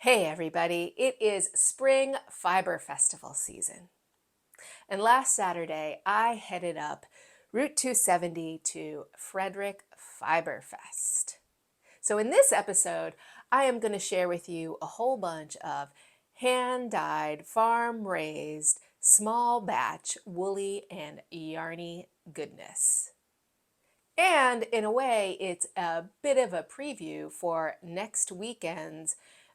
Hey everybody, it is Spring Fiber Festival season. And last Saturday, I headed up Route 270 to Frederick Fiber Fest. So in this episode, I am going to share with you a whole bunch of hand-dyed, farm-raised, small batch, woolly and yarny goodness. And in a way, it's a bit of a preview for next weekend's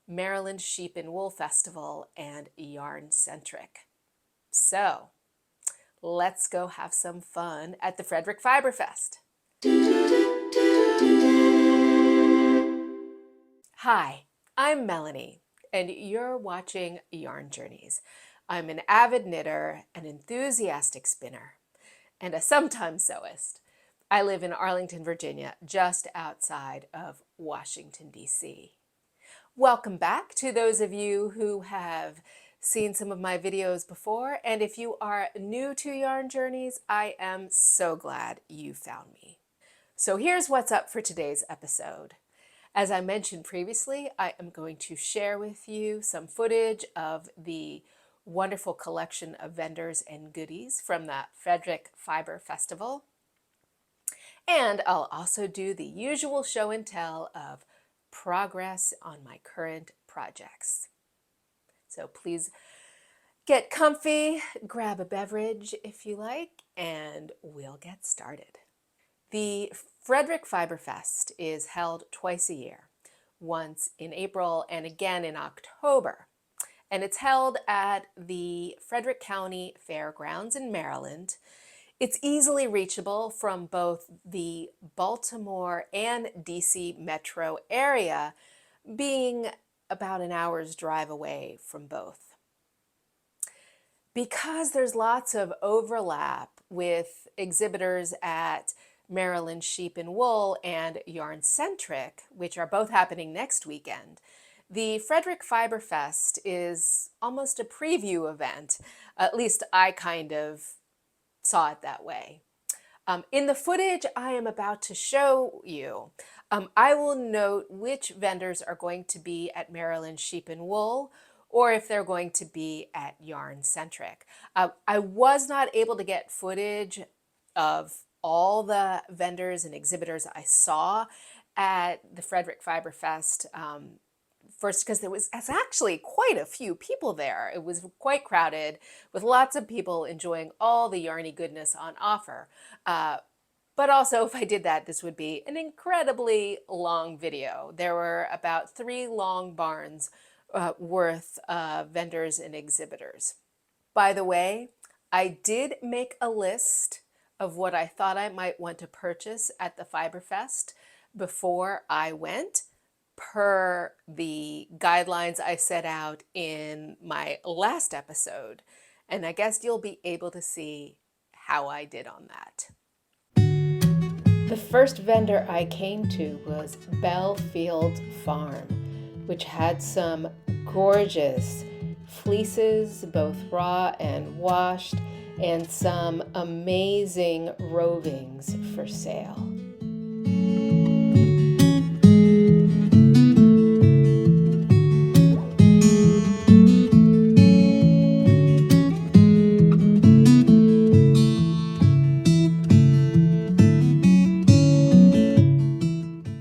Maryland Sheep and Wool Festival and Yarn Centric. So let's go have some fun at the Frederick Fiber Fest. Hi, I'm Melanie, and you're watching Yarn Journeys. I'm an avid knitter, an enthusiastic spinner, and a sometime sewist. I live in Arlington, Virginia, just outside of Washington, D.C. Welcome back to those of you who have seen some of my videos before, and if you are new to Yarn Journeys, I am so glad you found me. So here's what's up for today's episode. As I mentioned previously, I am going to share with you some footage of the wonderful collection of vendors and goodies from the Frederick Fiber Festival. And I'll also do the usual show and tell of progress on my current projects. So please get comfy, grab a beverage if you like, and we'll get started. The Frederick Fiber Fest is held twice a year, once in April and again in October. And it's held at the Frederick County Fairgrounds in Maryland. It's easily reachable from both the Baltimore and DC metro area, being about an hour's drive away from both. Because there's lots of overlap with exhibitors at Maryland Sheep and Wool and Yarn Centric, which are both happening next weekend, the Frederick Fiber Fest is almost a preview event. At least I kind of saw it that way. In the footage I am about to show you, I will note which vendors are going to be at Maryland Sheep and Wool, or if they're going to be at Yarn Centric. I was not able to get footage of all the vendors and exhibitors I saw at the Frederick Fiber Fest. First, because there was actually quite a few people there. It was quite crowded with lots of people enjoying all the yarny goodness on offer. But also, if I did that, this would be an incredibly long video. There were about 3 long barns worth of vendors and exhibitors. By the way, I did make a list of what I thought I might want to purchase at the Fiber Fest before I went, per the guidelines I set out in my last episode. And I guess you'll be able to see how I did on that. The first vendor I came to was BELLE Farm, which had some gorgeous fleeces, both raw and washed, and some amazing rovings for sale.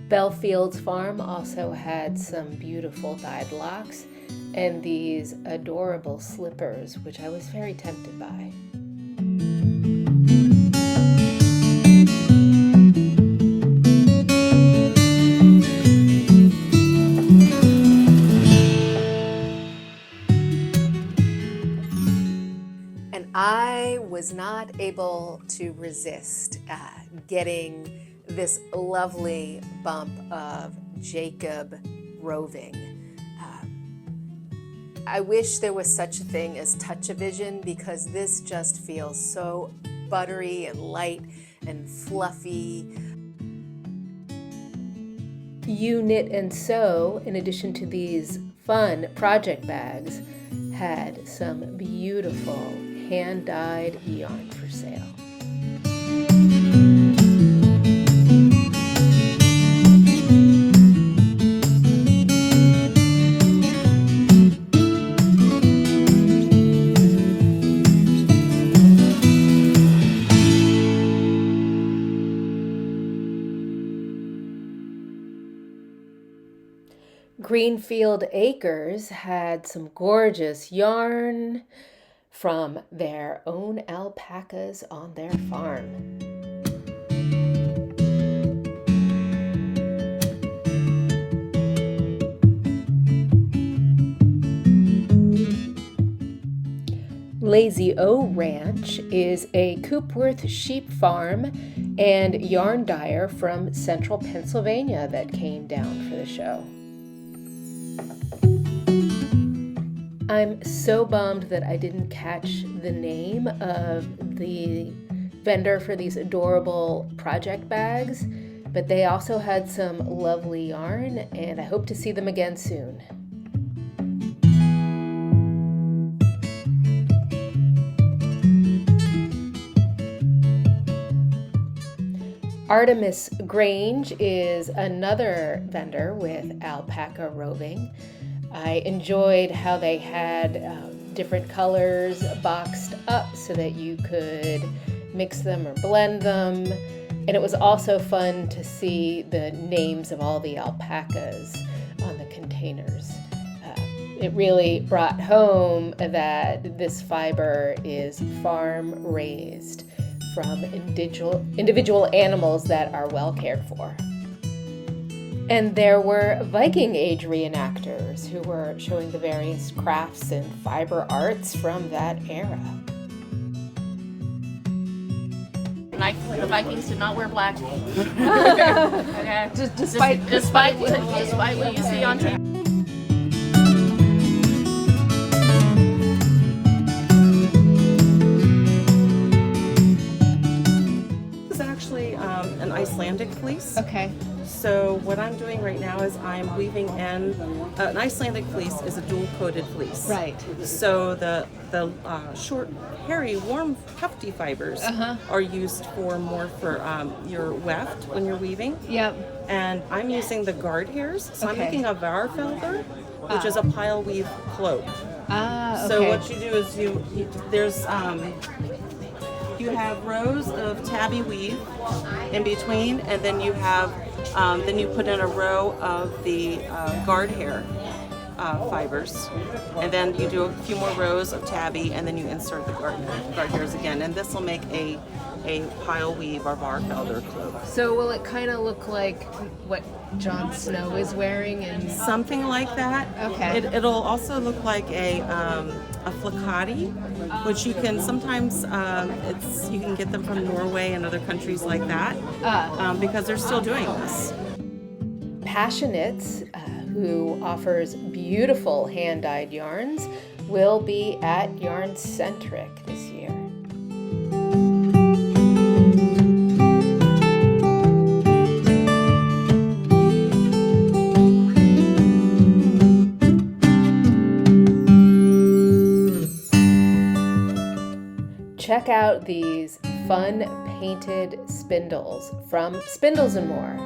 Bellefields Farm also had some beautiful dyed locks and these adorable slippers, which I was very tempted by. And I was not able to resist getting this lovely bump of Jacob roving. I wish there was such a thing as touch-a-vision, because this just feels so buttery and light and fluffy. You Knit and Sew, in addition to these fun project bags, had some beautiful hand-dyed yarn for sale. Greenfield Acres had some gorgeous yarn from their own alpacas on their farm. Lazy O Ranch is a Coopworth sheep farm and yarn dyer from central Pennsylvania that came down for the show. I'm so bummed that I didn't catch the name of the vendor for these adorable project bags, but they also had some lovely yarn, and I hope to see them again soon. ARTEMIS GRANGE is another vendor with alpaca roving. I enjoyed how they had different colors boxed up so that you could mix them or blend them. And it was also fun to see the names of all the alpacas on the containers. It really brought home that this fiber is farm raised from individual animals that are well cared for. And there were Viking age reenactors who were showing the various crafts and fiber arts from that era. The Vikings did not wear black. Okay. Despite what you see on TV. This is actually an Icelandic fleece. Okay. So what I'm doing right now is I'm weaving in, an Icelandic fleece is a dual-coated fleece. Right. So the short, hairy, warm, hefty fibers are used more for your weft when you're weaving. Yep. And I'm using the guard hairs. So I'm making a varfelder, which is a pile weave cloak. Okay. So what you do is you have rows of tabby weave in between, and then you have then you put in a row of the guard hair fibers, and then you do a few more rows of tabby, and then you insert the guard hairs again, and this will make a pile weave or varfelder cloak. So will it kind of look like what Jon Snow is wearing? And Something like that. Okay. It'll also look like a flaccati, which you can sometimes you can get them from Norway and other countries like that because they're still doing this. Passionates, who offers beautiful hand-dyed yarns, will be at Yarn Centric this year. Check out these fun painted spindles from Spindles and More.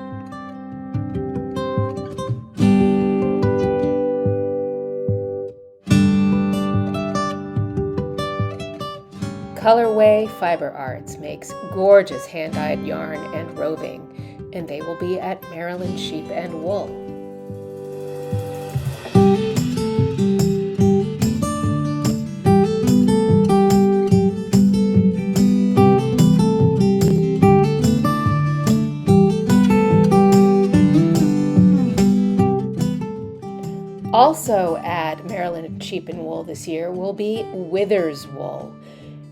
COLORWAE Fiber Arts makes gorgeous hand-dyed yarn and roving, and they will be at Maryland Sheep and Wool. Also at Maryland Sheep and Wool this year will be Withers Wool.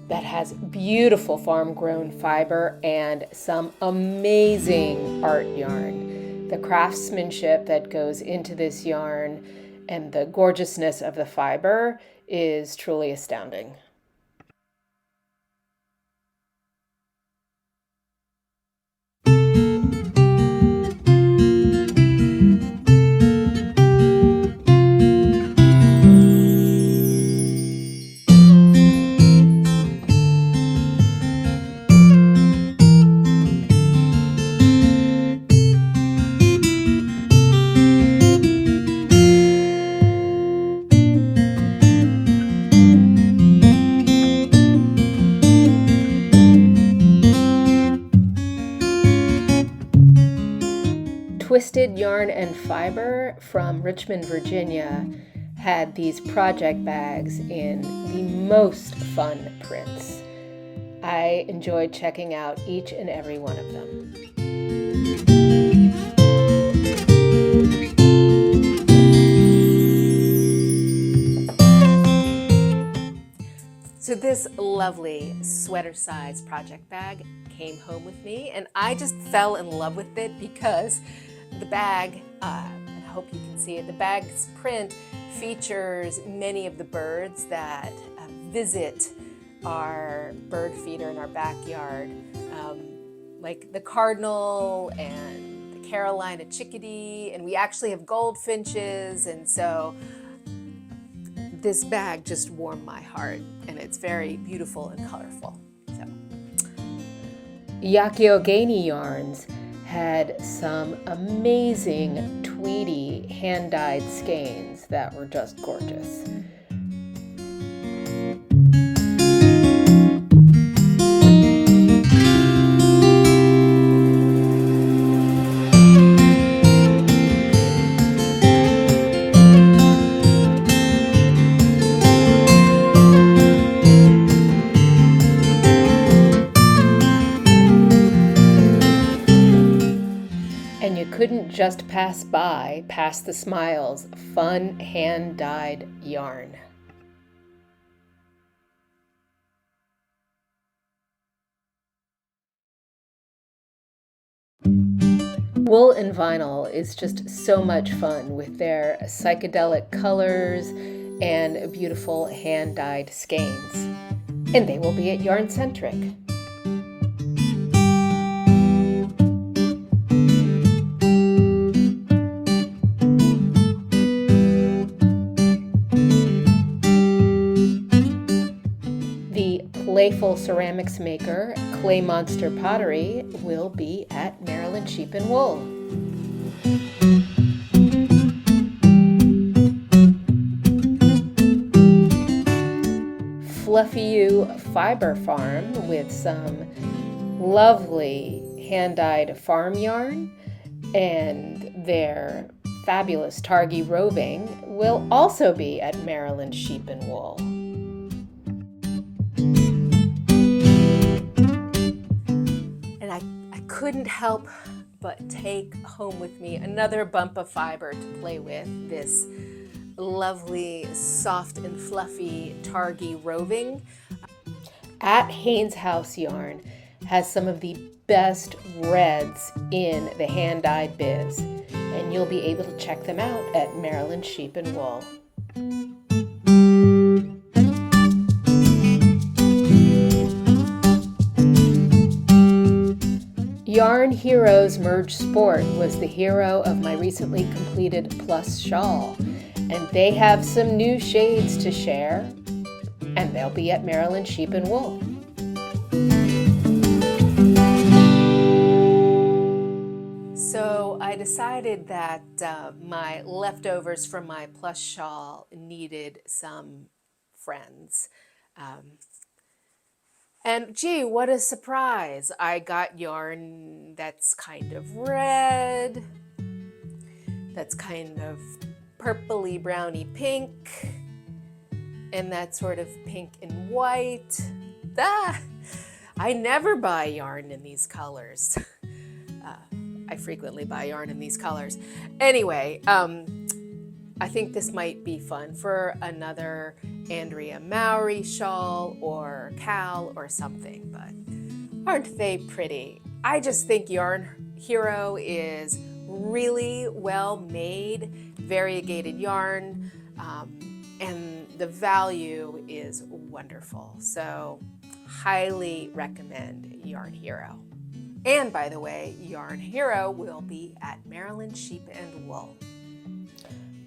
That has beautiful farm-grown fiber and some amazing art yarn. The craftsmanship that goes into this yarn and the gorgeousness of the fiber is truly astounding. Twisted Yarn and Fiber from Richmond, Virginia had these project bags in the most fun prints. I enjoyed checking out each and every one of them. So this lovely sweater-sized project bag came home with me, and I just fell in love with it because the bag, and I hope you can see it, the bag's print features many of the birds that visit our bird feeder in our backyard, like the cardinal and the Carolina chickadee, and we actually have goldfinches, and so this bag just warmed my heart, and it's very beautiful and colorful. So, YOUGHIOGHENY yarns had some amazing tweedy hand-dyed skeins that were just gorgeous. Couldn't just pass by past the smiles, fun hand-dyed yarn. Wool and vinyl is just so much fun with their psychedelic colors and beautiful hand-dyed skeins. And they will be at Yarn Centric. Playful ceramics maker CLAYMONSTER pottery will be at Maryland Sheep and Wool. Fluffy You Fiber Farm with some lovely hand-dyed farm yarn and their fabulous targy roving will also be at Maryland Sheep and Wool. Couldn't help but take home with me another bump of fiber to play with, this lovely soft and fluffy targy roving. At Haynes House Yarn has some of the best reds in the hand-dyed biz, and you'll be able to check them out at Maryland Sheep and Wool. Yarn Heroes Merge Sport was the hero of my recently completed plus shawl, and they have some new shades to share, and they'll be at Maryland Sheep and Wool. So I decided that my leftovers from my plus shawl needed some friends. And gee, what a surprise. I got yarn that's kind of red, that's kind of purpley browny pink, and that sort of pink and white. I never buy yarn in these colors. I frequently buy yarn in these colors. Anyway, I think this might be fun for another Andrea Mowry shawl or cowl or something, but aren't they pretty? I just think Yarn Hero is really well made, variegated yarn, and the value is wonderful. So highly recommend Yarn Hero. And by the way, Yarn Hero will be at Maryland Sheep and Wool.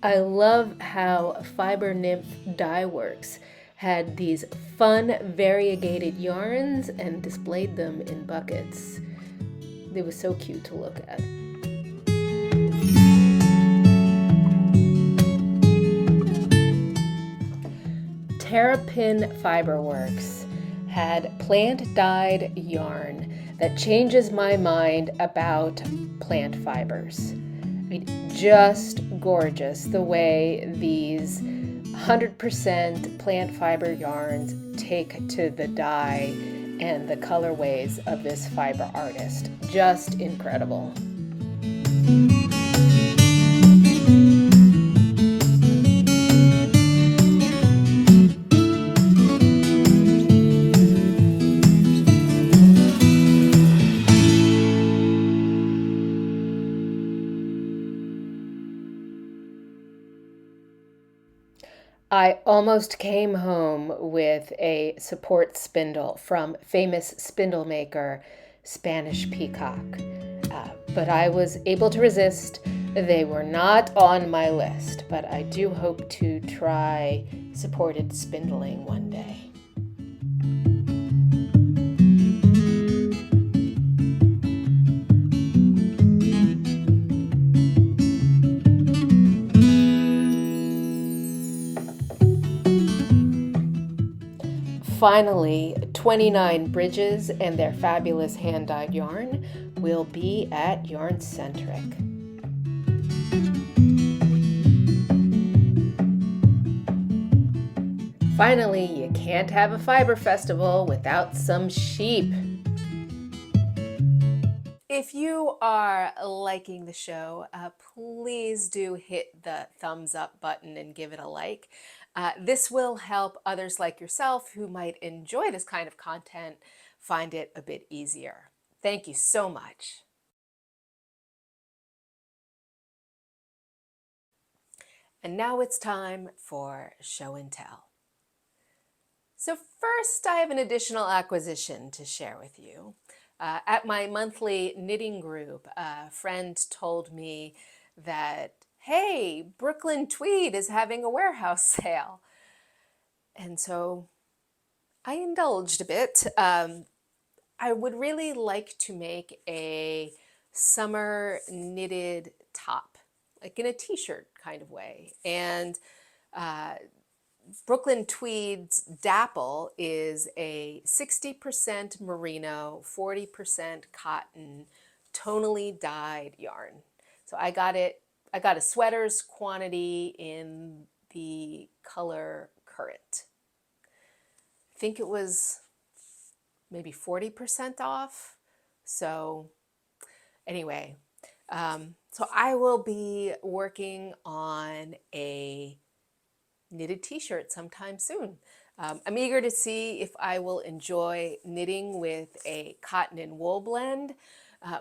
I love how FIBERNYMPH Dye Works had these fun variegated yarns and displayed them in buckets. They were so cute to look at. TERRAPIN FIBERWORKS had plant-dyed yarn that changes my mind about plant fibers. Just gorgeous the way these 100% plant fiber yarns take to the dye and the colorways of this fiber artist. Just incredible. I almost came home with a support spindle from famous spindle maker Spanish Peacock, but I was able to resist. They were not on my list, but I do hope to try supported spindling one day. Finally, 29 Bridges and their fabulous hand-dyed yarn will be at Yarn Centric. Finally, you can't have a fiber festival without some sheep. If you are liking the show, please do hit the thumbs up button and give it a like. This will help others like yourself who might enjoy this kind of content find it a bit easier. Thank you so much. And now it's time for show and tell. So first, I have an additional acquisition to share with you. At my monthly knitting group, a friend told me that, hey, Brooklyn Tweed is having a warehouse sale. And so I indulged a bit. I would really like to make a summer knitted top, like in a t-shirt kind of way. And Brooklyn Tweed's Dapple is a 60% merino, 40% cotton, tonally dyed yarn. So I got a sweater's quantity in the color Current. I think it was maybe 40% off. So anyway, so I will be working on a knitted t-shirt sometime soon. I'm eager to see if I will enjoy knitting with a cotton and wool blend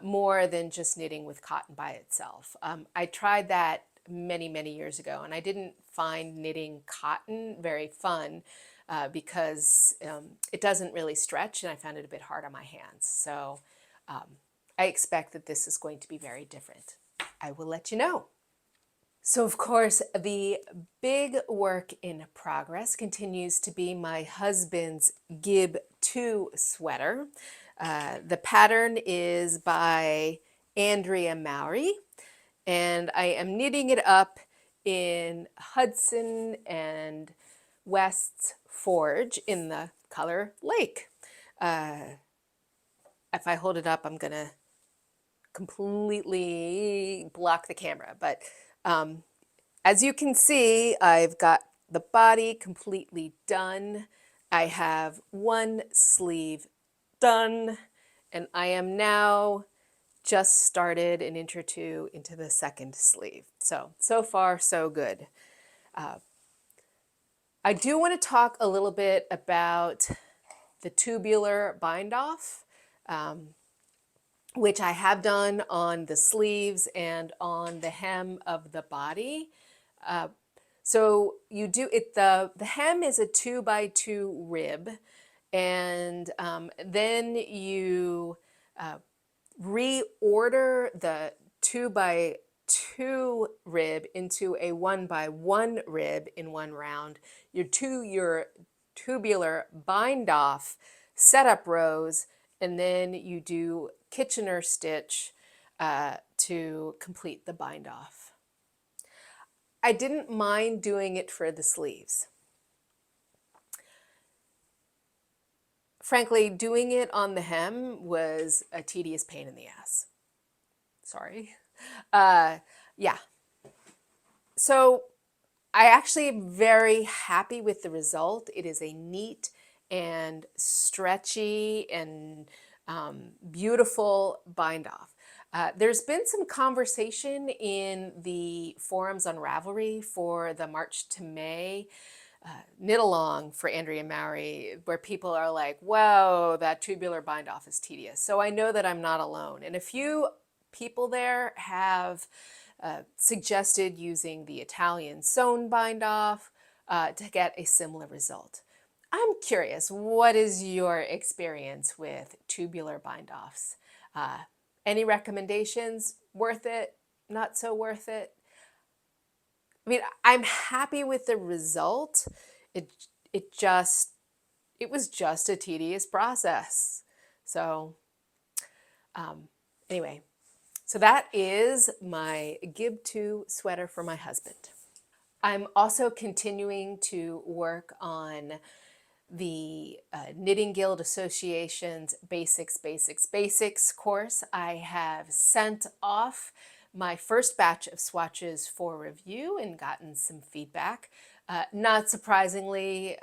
more than just knitting with cotton by itself. I tried that many years ago, and I didn't find knitting cotton very fun because it doesn't really stretch, and I found it a bit hard on my hands. So I expect that this is going to be very different. I will let you know. So of course, the big work in progress continues to be my husband's Gib II sweater. The pattern is by Andrea Mowry, and I am knitting it up in Hudson and West's Forge in the color Lake. If I hold it up, I'm gonna completely block the camera, but as you can see, I've got the body completely done. I have one sleeve done, and I am now just started an inch or two into the second sleeve. So far, so good. I do want to talk a little bit about the tubular bind off, which I have done on the sleeves and on the hem of the body. So you do it, the hem is a 2x2 rib, and then you reorder the 2x2 rib into a 1x1 rib in one round. Your tubular bind off setup rows, and then you do Kitchener stitch to complete the bind off. I didn't mind doing it for the sleeves. Frankly, doing it on the hem was a tedious pain in the ass. Sorry. Yeah. So I actually am very happy with the result. It is a neat and stretchy and beautiful bind off. There's been some conversation in the forums on Ravelry for the March to May knit along for Andrea Mowry, where people are like, whoa, that tubular bind off is tedious. So I know that I'm not alone. And a few people there have suggested using the Italian sewn bind off to get a similar result. I'm curious, what is your experience with tubular bind offs? Any recommendations? Worth it? Not so worth it? I mean, I'm happy with the result. It was just a tedious process. So anyway, so that is my Gib II sweater for my husband. I'm also continuing to work on the Knitting Guild Association's Basics course. I have sent off my first batch of swatches for review and gotten some feedback. Not surprisingly,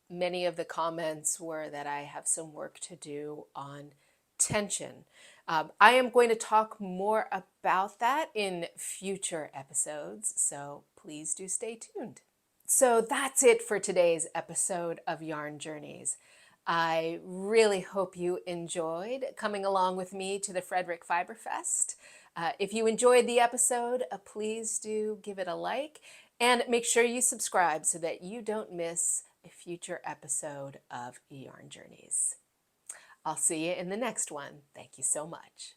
many of the comments were that I have some work to do on tension. I am going to talk more about that in future episodes, so please do stay tuned. So that's it for today's episode of Yarn Journeys. I really hope you enjoyed coming along with me to the Frederick Fiber Fest. If you enjoyed the episode, please do give it a like and make sure you subscribe so that you don't miss a future episode of Yarn Journeys. I'll see you in the next one. Thank you so much.